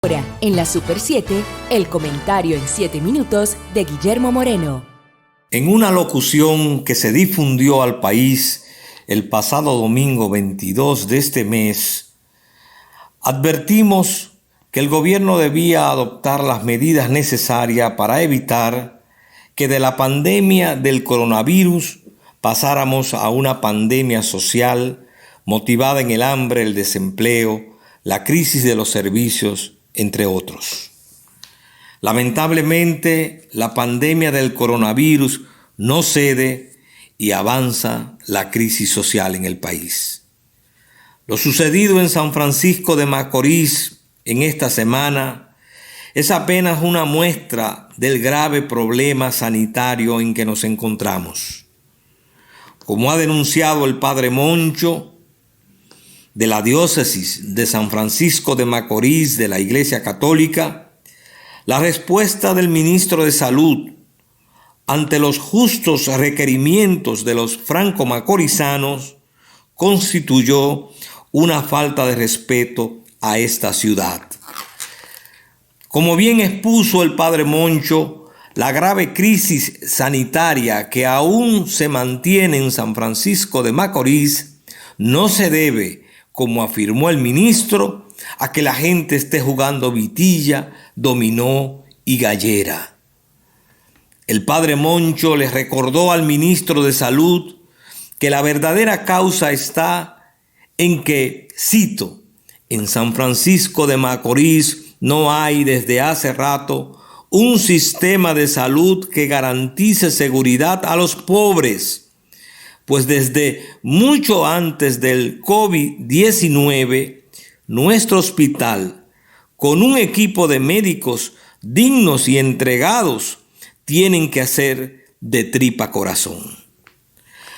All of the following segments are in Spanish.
Ahora, en la Super 7, el comentario en 7 minutos de Guillermo Moreno. En una locución que se difundió al país el pasado domingo 22 de este mes, advertimos que el gobierno debía adoptar las medidas necesarias para evitar que de la pandemia del coronavirus pasáramos a una pandemia social motivada en el hambre, el desempleo, la crisis de los servicios, entre otros. Lamentablemente, la pandemia del coronavirus no cede y avanza la crisis social en el país. Lo sucedido en San Francisco de Macorís en esta semana es apenas una muestra del grave problema sanitario en que nos encontramos. Como ha denunciado el padre Moncho, de la diócesis de San Francisco de Macorís de la Iglesia Católica, la respuesta del ministro de Salud ante los justos requerimientos de los franco-macorizanos constituyó una falta de respeto a esta ciudad. Como bien expuso el padre Moncho, la grave crisis sanitaria que aún se mantiene en San Francisco de Macorís no se debe, como afirmó el ministro, a que la gente esté jugando vitilla, dominó y gallera. El padre Moncho le recordó al ministro de Salud que la verdadera causa está en que, cito, en San Francisco de Macorís no hay desde hace rato un sistema de salud que garantice seguridad a los pobres, pues desde mucho antes del COVID-19, nuestro hospital, con un equipo de médicos dignos y entregados, tienen que hacer de tripa corazón.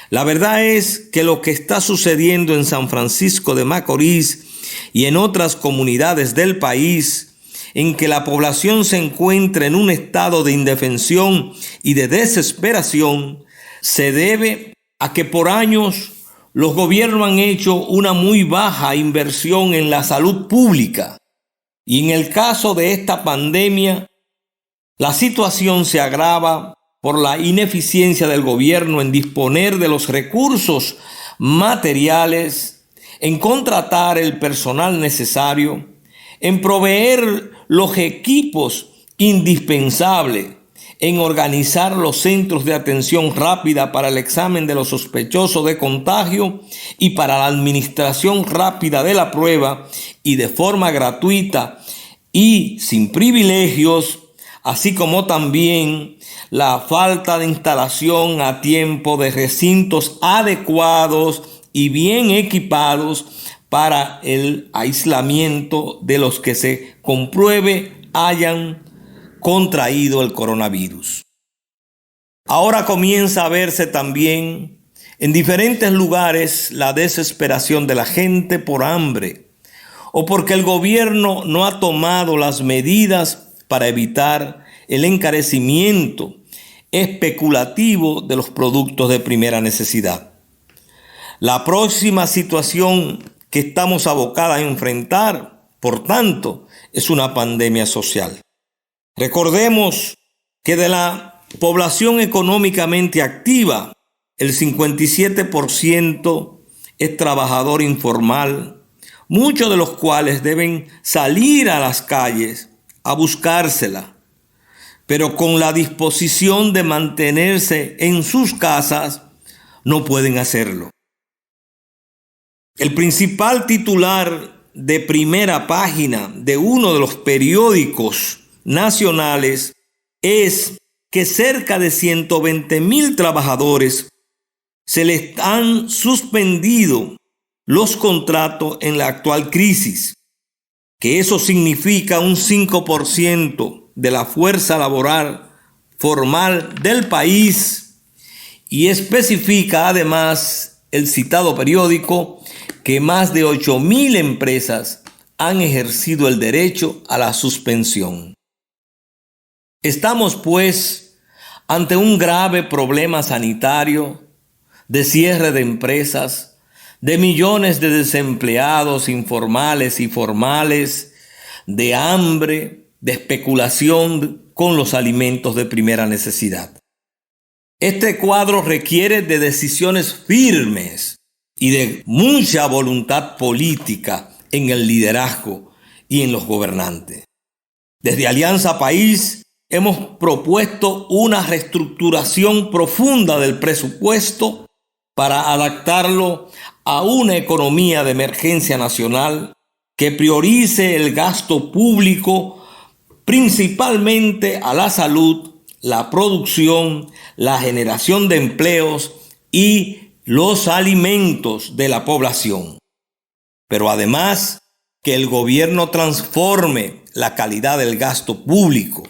La verdad es que lo que está sucediendo en San Francisco de Macorís y en otras comunidades del país, en que la población se encuentra en un estado de indefensión y de desesperación, se debe a que por años los gobiernos han hecho una muy baja inversión en la salud pública. Y en el caso de esta pandemia, la situación se agrava por la ineficiencia del gobierno en disponer de los recursos materiales, en contratar el personal necesario, en proveer los equipos indispensables, en organizar los centros de atención rápida para el examen de los sospechosos de contagio y para la administración rápida de la prueba y de forma gratuita y sin privilegios, así como también la falta de instalación a tiempo de recintos adecuados y bien equipados para el aislamiento de los que se compruebe hayan contraído el coronavirus. Ahora comienza a verse también en diferentes lugares la desesperación de la gente por hambre o porque el gobierno no ha tomado las medidas para evitar el encarecimiento especulativo de los productos de primera necesidad. La próxima situación que estamos abocados a enfrentar, por tanto, es una pandemia social. Recordemos que de la población económicamente activa, el 57% es trabajador informal, muchos de los cuales deben salir a las calles a buscársela, pero con la disposición de mantenerse en sus casas, no pueden hacerlo. El principal titular de primera página de uno de los periódicos nacionales es que cerca de 120,000 trabajadores se les han suspendido los contratos en la actual crisis, que eso significa un 5% de la fuerza laboral formal del país, y especifica además el citado periódico que más de 8,000 empresas han ejercido el derecho a la suspensión. Estamos, pues, ante un grave problema sanitario, de cierre de empresas, de millones de desempleados informales y formales, de hambre, de especulación con los alimentos de primera necesidad. Este cuadro requiere de decisiones firmes y de mucha voluntad política en el liderazgo y en los gobernantes. Desde Alianza País hemos propuesto una reestructuración profunda del presupuesto para adaptarlo a una economía de emergencia nacional que priorice el gasto público principalmente a la salud, la producción, la generación de empleos y los alimentos de la población. Pero además, que el gobierno transforme la calidad del gasto público,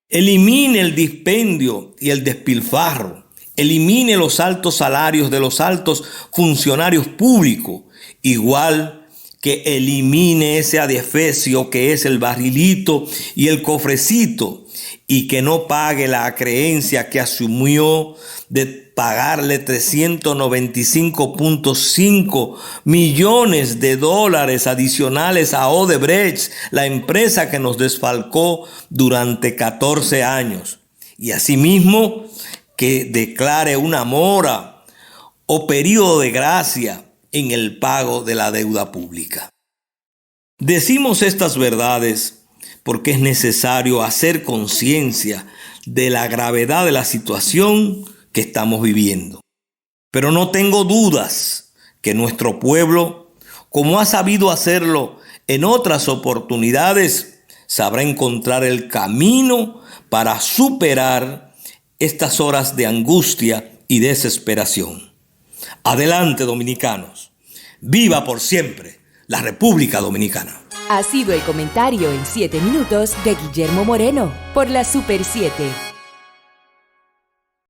elimine el dispendio y el despilfarro, elimine los altos salarios de los altos funcionarios públicos, igual que elimine ese adefesio que es el barrilito y el cofrecito, y que no pague la creencia que asumió de pagarle 395.5 millones de dólares adicionales a Odebrecht, la empresa que nos desfalcó durante 14 años. Y asimismo, que declare una mora o periodo de gracia en el pago de la deuda pública. Decimos estas verdades porque es necesario hacer conciencia de la gravedad de la situación que estamos viviendo. Pero no tengo dudas que nuestro pueblo, como ha sabido hacerlo en otras oportunidades, sabrá encontrar el camino para superar estas horas de angustia y desesperación. Adelante, dominicanos. ¡Viva por siempre la República Dominicana! Ha sido el comentario en 7 minutos de Guillermo Moreno por la Super 7.